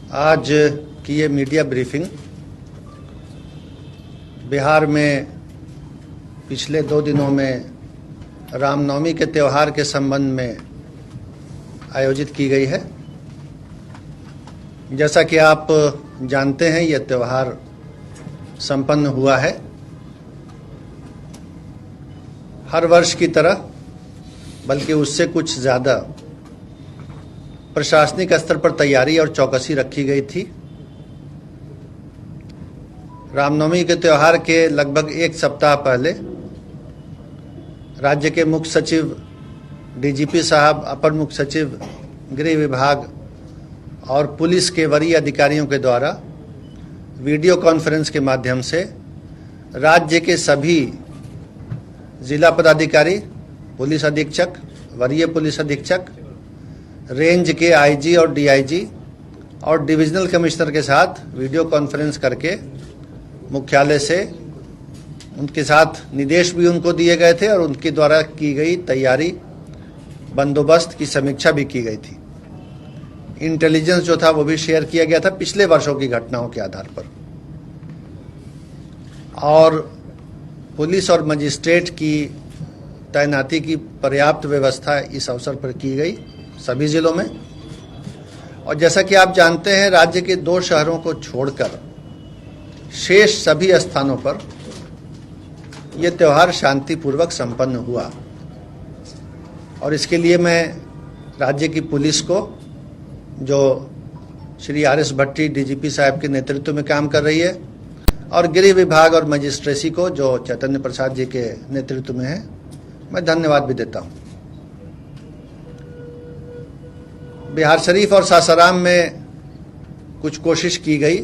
आज की ये मीडिया ब्रीफिंग बिहार में पिछले 2 दिनों में रामनवमी के त्यौहार के संबंध में आयोजित की गई है। जैसा कि आप जानते हैं, यह त्यौहार संपन्न हुआ है। हर वर्ष की तरह बल्कि उससे कुछ ज़्यादा प्रशासनिक स्तर पर तैयारी और चौकसी रखी गई थी। रामनवमी के त्यौहार के लगभग 1 सप्ताह पहले राज्य के मुख्य सचिव, डीजीपी साहब, अपर मुख्य सचिव, गृह विभाग और पुलिस के वरीय अधिकारियों के द्वारा वीडियो कॉन्फ्रेंस के माध्यम से राज्य के सभी जिला पदाधिकारी, पुलिस अधीक्षक, वरीय पुलिस अधीक्षक, रेंज के आईजी और डीआईजी और डिविजनल कमिश्नर के साथ वीडियो कॉन्फ्रेंस करके मुख्यालय से उनके साथ निर्देश भी उनको दिए गए थे और उनके द्वारा की गई तैयारी, बंदोबस्त की समीक्षा भी की गई थी। इंटेलिजेंस जो था वो भी शेयर किया गया था पिछले वर्षों की घटनाओं के आधार पर। और पुलिस और मजिस्ट्रेट की तैनाती की पर्याप्त व्यवस्था इस अवसर पर की गई सभी जिलों में। और जैसा कि आप जानते हैं, राज्य के 2 शहरों को छोड़कर शेष सभी स्थानों पर यह त्यौहार शांतिपूर्वक संपन्न हुआ। और इसके लिए मैं राज्य की पुलिस को, जो श्री आर.एस. भट्टी डीजीपी साहब के नेतृत्व में काम कर रही है, और गृह विभाग और मजिस्ट्रेसी को, जो चैतन्य प्रसाद जी के नेतृत्व में है, मैं धन्यवाद भी देता हूं। बिहार शरीफ और सासाराम में कुछ कोशिश की गई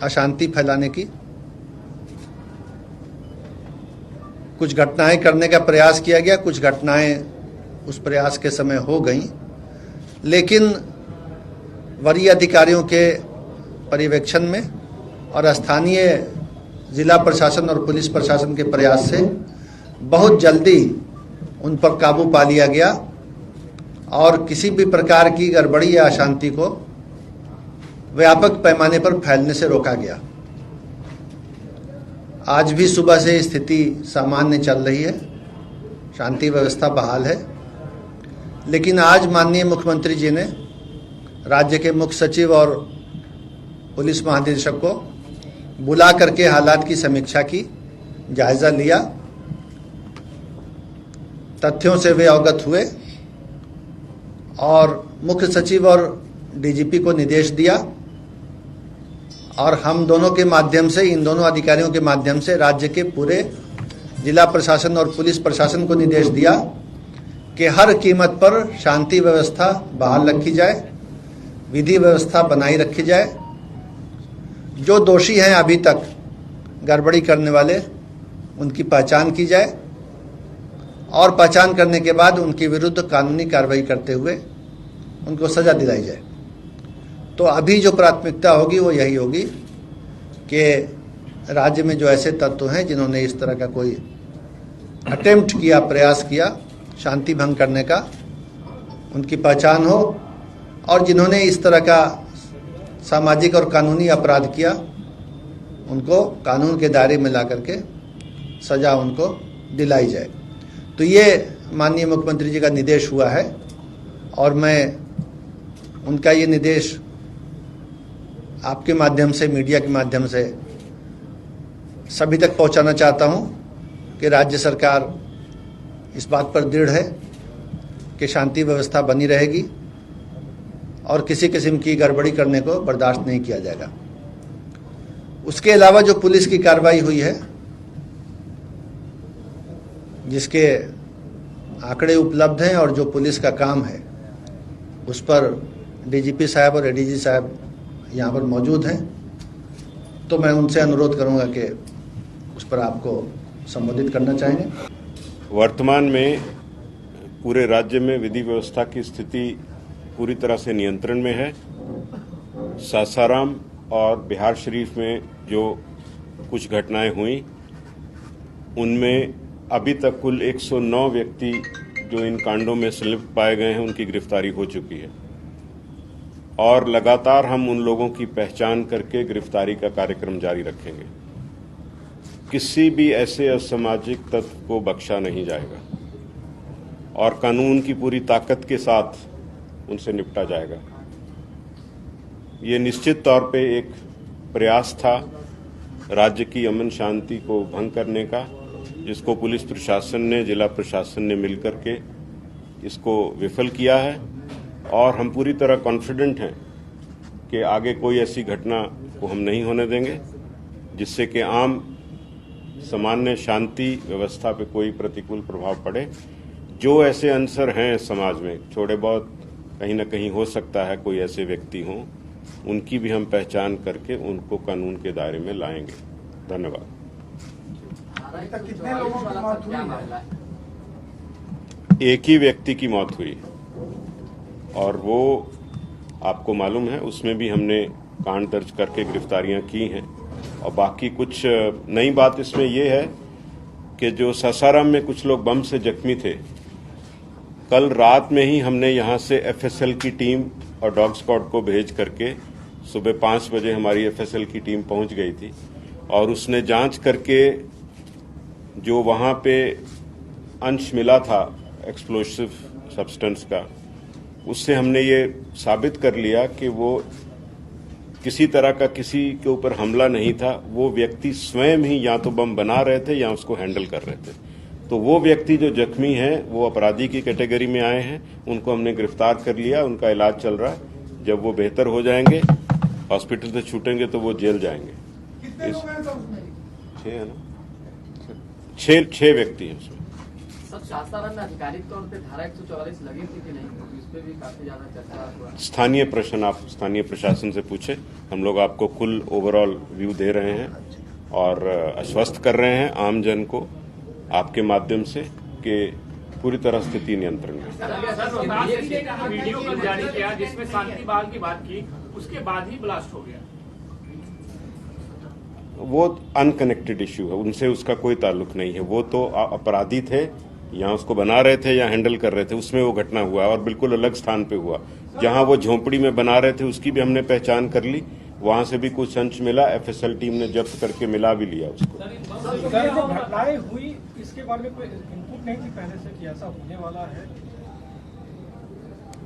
अशांति फैलाने की, कुछ घटनाएं करने का प्रयास किया गया, कुछ घटनाएं उस प्रयास के समय हो गई, लेकिन वरीय अधिकारियों के पर्यवेक्षण में और स्थानीय जिला प्रशासन और पुलिस प्रशासन के प्रयास से बहुत जल्दी उन पर काबू पा लिया गया और किसी भी प्रकार की गड़बड़ी या अशांति को व्यापक पैमाने पर फैलने से रोका गया। आज भी सुबह से स्थिति सामान्य चल रही है, शांति व्यवस्था बहाल है। लेकिन आज माननीय मुख्यमंत्री जी ने राज्य के मुख्य सचिव और पुलिस महानिदेशक को बुला करके हालात की समीक्षा की, जायजा लिया, तथ्यों से वे अवगत हुए और मुख्य सचिव और डीजीपी को निर्देश दिया। और हम दोनों के माध्यम से, इन दोनों अधिकारियों के माध्यम से राज्य के पूरे जिला प्रशासन और पुलिस प्रशासन को निर्देश दिया कि हर कीमत पर शांति व्यवस्था बहाल रखी जाए, विधि व्यवस्था बनाई रखी जाए। जो दोषी हैं अभी तक गड़बड़ी करने वाले, उनकी पहचान की जाए और पहचान करने के बाद उनके विरुद्ध कानूनी कार्रवाई करते हुए उनको सजा दिलाई जाए। तो अभी जो प्राथमिकता होगी वो यही होगी कि राज्य में जो ऐसे तत्व हैं जिन्होंने इस तरह का कोई अटेम्प्ट किया, प्रयास किया शांति भंग करने का, उनकी पहचान हो, और जिन्होंने इस तरह का सामाजिक और कानूनी अपराध किया उनको कानून के दायरे में ला करके सजा उनको दिलाई जाए। तो ये माननीय मुख्यमंत्री जी का निर्देश हुआ है और मैं उनका ये निर्देश आपके माध्यम से, मीडिया के माध्यम से सभी तक पहुंचाना चाहता हूं कि राज्य सरकार इस बात पर दृढ़ है कि शांति व्यवस्था बनी रहेगी और किसी किस्म की गड़बड़ी करने को बर्दाश्त नहीं किया जाएगा। उसके अलावा जो पुलिस की कार्रवाई हुई है, जिसके आंकड़े उपलब्ध हैं और जो पुलिस का काम है, उस पर डीजीपी साहब और एडीजी साहब यहाँ पर मौजूद हैं, तो मैं उनसे अनुरोध करूँगा कि उस पर आपको संबोधित करना चाहेंगे। वर्तमान में पूरे राज्य में विधि व्यवस्था की स्थिति पूरी तरह से नियंत्रण में है। सासाराम और बिहार शरीफ में जो कुछ घटनाएं हुई, उनमें अभी तक कुल 109 व्यक्ति जो इन कांडों में संलिप्त पाए गए हैं, उनकी गिरफ्तारी हो चुकी है। और लगातार हम उन लोगों की पहचान करके गिरफ्तारी का कार्यक्रम जारी रखेंगे। किसी भी ऐसे असामाजिक तत्व को बख्शा नहीं जाएगा और कानून की पूरी ताकत के साथ उनसे निपटा जाएगा। ये निश्चित तौर पे एक प्रयास था राज्य की अमन शांति को भंग करने का, जिसको पुलिस प्रशासन ने, जिला प्रशासन ने मिलकर के इसको विफल किया है और हम पूरी तरह कॉन्फिडेंट हैं कि आगे कोई ऐसी घटना को हम नहीं होने देंगे जिससे कि आम सामान्य शांति व्यवस्था पे कोई प्रतिकूल प्रभाव पड़े। जो ऐसे अनसर हैं समाज में, थोड़े बहुत कहीं ना कहीं हो सकता है कोई ऐसे व्यक्ति हों, उनकी भी हम पहचान करके उनको कानून के दायरे में लाएंगे। धन्यवाद। कितने लोगों की मौत हुई है? एक ही व्यक्ति की मौत हुई और वो आपको मालूम है, उसमें भी हमने कांड दर्ज करके गिरफ्तारियां की हैं। और बाकी कुछ नई बात इसमें ये है कि जो सासाराम में कुछ लोग बम से जख्मी थे, कल रात में ही हमने यहां से एफएसएल की टीम और डॉग स्क्वाड को भेज करके सुबह 5 बजे हमारी एफएसएल की टीम पहुंच गई थी और उसने जांच करके जो वहां पे अंश मिला था एक्सप्लोसिव सब्सटेंस का, उससे हमने ये साबित कर लिया कि वो किसी तरह का किसी के ऊपर हमला नहीं था। वो व्यक्ति स्वयं ही या तो बम बना रहे थे या उसको हैंडल कर रहे थे। तो वो व्यक्ति जो जख्मी हैं वो अपराधी की कैटेगरी में आए हैं, उनको हमने गिरफ्तार कर लिया, उनका इलाज चल रहा है। जब वो बेहतर हो जाएंगे, हॉस्पिटल से छूटेंगे तो वो जेल जाएंगे। कितने लोग हैं सर उसमें? 6 है ना, 6 व्यक्ति हैं उसमें। सब सासाराम में आधिकारिक तौर पे धारा 144 लगी थी कि नहीं, क्योंकि इस पे भी काफी ज्यादा चर्चा हुआ। स्थानीय प्रश्न आप स्थानीय प्रशासन से पूछे, हम लोग आपको कुल ओवरऑल व्यू दे रहे हैं और आश्वस्त कर रहे हैं आम जन को आपके माध्यम से कि पूरी तरह स्थिति नियंत्रण में। वीडियो कल जारी किया जिसमें शांति बहाल की बात की, उसके बाद ही ब्लास्ट हो गया। वो अनकनेक्टेड इश्यू है, उनसे उसका कोई ताल्लुक नहीं है। वो तो अपराधी थे, या उसको बना रहे थे या हैंडल कर रहे थे, उसमें वो घटना हुआ और बिल्कुल अलग स्थान पे हुआ। जहां वो झोंपड़ी में बना रहे थे उसकी भी हमने पहचान कर ली, वहां से भी कुछ अंश मिला, एफएसएल टीम ने जब्त करके मिला भी लिया उसको। सर, जो घटनाएं हुई इसके बारे में कोई इनपुट नहीं थी पहले से कि ऐसा होने वाला है?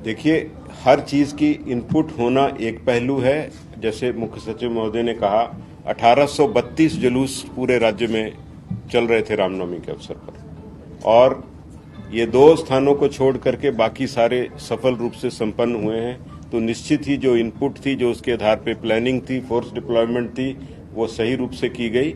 देखिए, हर चीज की इनपुट होना एक पहलू है। जैसे मुख्य सचिव महोदय ने कहा, 1832 जुलूस पूरे राज्य में चल रहे थे रामनवमी के अवसर पर, और ये 2 स्थानों को छोड़ करके बाकी सारे सफल रूप से संपन्न हुए हैं। तो निश्चित ही जो इनपुट थी, जो उसके आधार पे प्लानिंग थी, फोर्स डिप्लॉयमेंट थी, वो सही रूप से की गई।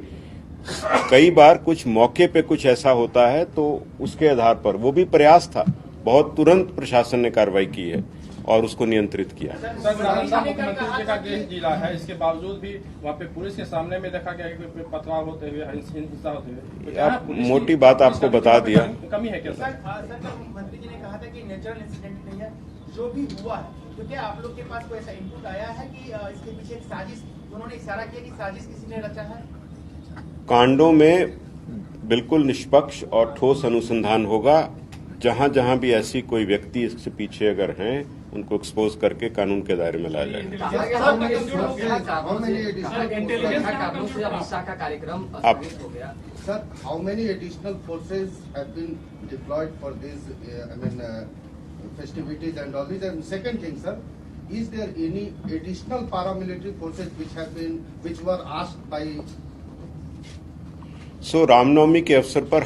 कई बार कुछ मौके पे कुछ ऐसा होता है तो उसके आधार पर, वो भी प्रयास था, बहुत तुरंत प्रशासन ने कार्रवाई की है और उसको नियंत्रित किया। सर, नालंदा मुख्यमंत्री जी का गृह जिला है, इसके बावजूद भी वहाँ पे पुलिस के सामने में देखा गया कि पथराव होते हुए, हिंसा होते हुए। आप मोटी बात आपको बता दिया। कमी है क्या सर? सर, मुख्यमंत्री जी ने कहा था कि नेचुरल इंसिडेंट नहीं है, जो भी हुआ है, तो क्या आप लोग के पास कोई ऐसा इनपुट आया है कि इसके पीछे एक साजिश, उन्होंने इशारा किया कि साजिश किसी ने रचा है? कांडों में बिल्कुल निष्पक्ष और ठोस अनुसंधान होगा। जहां जहां भी ऐसी कोई व्यक्ति इससे पीछे अगर हैं, उनको एक्सपोज करके कानून के दायरे में लाया जाएगा। आप Sir, how many additional forces have been deployed for these, festivities and all this? And second thing, sir, is there any additional paramilitary forces which were asked by? सो रामनवमी के अवसर पर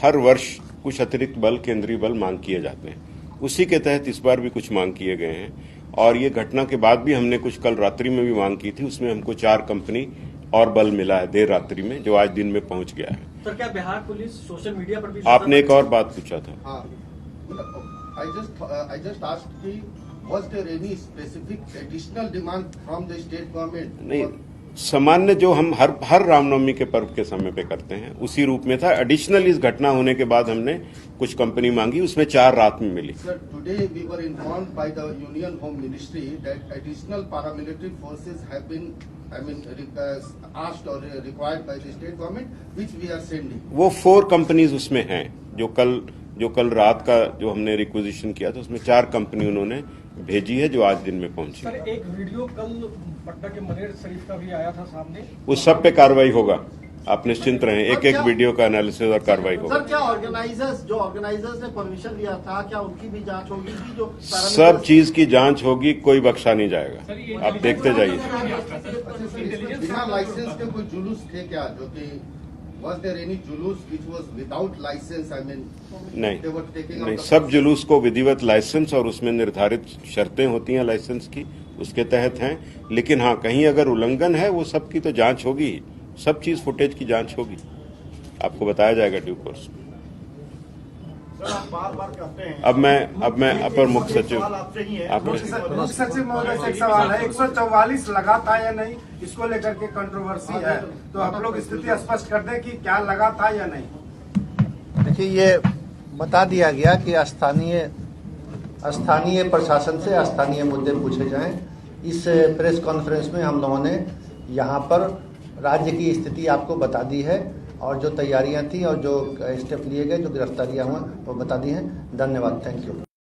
हर वर्ष कुछ अतिरिक्त बल, केंद्रीय बल मांग किए जाते हैं। उसी के तहत इस बार भी कुछ मांग किए गए हैं और ये घटना के बाद भी हमने कुछ कल रात्रि में भी मांग की थी। उसमें हमको 4 कंपनी और बल मिला है देर रात्रि में, जो आज दिन में पहुंच गया है। सर, क्या बिहार पुलिस सोशल मीडिया पर भी? आपने एक और बात पूछा था। हाँ, I just asked कि was there any specific additional demand from the state government? नहीं, सामान्य जो हम हर रामनवमी के पर्व के समय पे करते हैं उसी रूप में था। एडिशनल इस घटना होने के बाद हमने कुछ कंपनी मांगी, उसमें 4 रात में मिली। Sir, today we were informed by the Union Home Ministry that additional paramilitary forces have been, asked or required by the state government, which we are sending. वो 4 कंपनीज उसमें हैं, जो कल रात का जो हमने रिक्विजिशन किया था, उसमें 4 कंपनी उन्होंने भेजी है, जो आज दिन में पहुंची। सर, एक वीडियो कल पटना के मनेर शरीफ का भी आया था सामने, उस सब पे कार्रवाई होगा, आप निश्चिंत रहें। एक एक वीडियो का एनालिसिस और कार्रवाई होगा। सर, क्या ऑर्गेनाइजर्स ने परमिशन दिया था, क्या उनकी भी जांच होगी कि जो सब चीज की जांच होगी, कोई बख्शा नहीं जाएगा, आप देखते जाइए। बिना लाइसेंस के कोई जुलूस थे क्या, जो कि was there any जुलूस which was without license? I mean, they were taking out नहीं, the- सब जुलूस को विधिवत लाइसेंस और उसमें निर्धारित शर्तें होती हैं लाइसेंस की, उसके तहत हैं। लेकिन हाँ, कहीं अगर उल्लंघन है, वो सब की तो जांच होगी, सब चीज फुटेज की जांच होगी, आपको बताया जाएगा ड्यू कोर्स। अब मैं अपर मुख्य सचिव, मुख्य सचिव महोदय से एक सवाल है, 144 लगा था या नहीं, इसको लेकर के कंट्रोवर्सी है, तो आप लोग स्थिति स्पष्ट कर दें कि क्या लगा था या नहीं। देखिए, ये बता दिया गया कि स्थानीय प्रशासन से स्थानीय मुद्दे पूछे जाएं। इस प्रेस कॉन्फ्रेंस में हम लोगों ने यहाँ पर राज्य की स्थिति आपको बता दी है, और जो तैयारियां थी और जो स्टेप लिए गए, जो गिरफ्तारियां हुआ, वो बता दी हैं। धन्यवाद, थैंक यू।